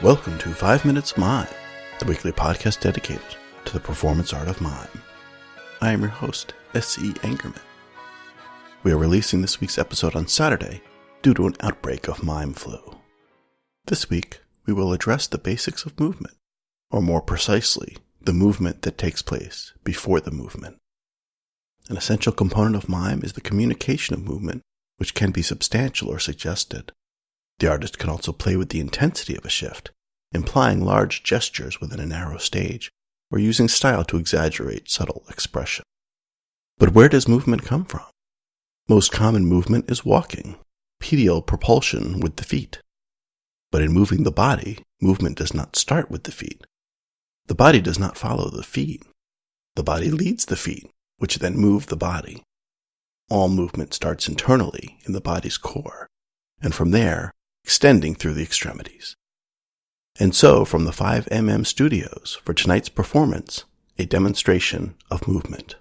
Welcome to 5 Minutes Mime, the weekly podcast dedicated to the performance art of mime. I am your host, S.E. Angerman. We are releasing this week's episode on Saturday due to an outbreak of mime flu. This week, we will address the basics of movement, or more precisely, the movement that takes place before the movement. An essential component of mime is the communication of movement, which can be substantial or suggested. The artist can also play with the intensity of a shift, implying large gestures within a narrow stage, or using style to exaggerate subtle expression. But where does movement come from? Most common movement is walking, pedal propulsion with the feet. But in moving the body, movement does not start with the feet. The body does not follow the feet. The body leads the feet, which then move the body. All movement starts internally in the body's core, and from there, extending through the extremities. And so, from the 5mm Studios for tonight's performance, a demonstration of movement.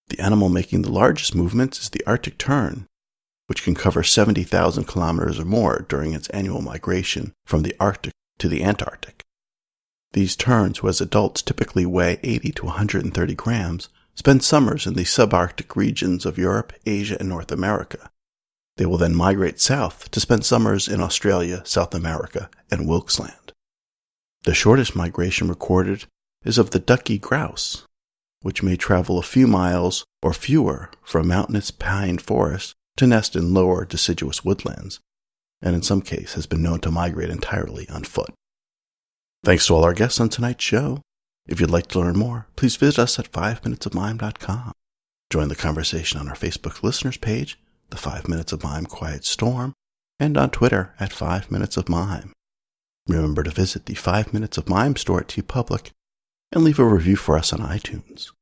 The animal making the largest movements is the Arctic tern, which can cover 70,000 kilometers or more during its annual migration from the Arctic to the Antarctic. These terns, who as adults typically weigh 80 to 130 grams, spend summers in the subarctic regions of Europe, Asia, and North America. They will then migrate south to spend summers in Australia, South America, and Wilkes Land. The shortest migration recorded is of the ducky grouse, which may travel a few miles or fewer from mountainous pine forests to nest in lower deciduous woodlands, and in some cases has been known to migrate entirely on foot. Thanks to all our guests on tonight's show. If you'd like to learn more, please visit us at 5minutesofmime.com. Join the conversation on our Facebook listeners page, the 5 Minutes of Mime Quiet Storm, and on Twitter at 5 Minutes of Mime. Remember to visit the 5 Minutes of Mime store at TeePublic and leave a review for us on iTunes.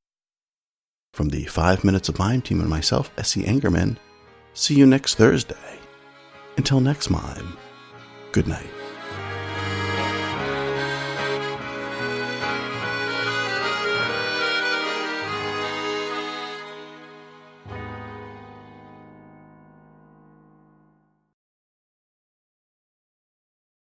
From the 5 Minutes of Mime team and myself, S.E. Angerman, see you next Thursday. Until next mime, good night.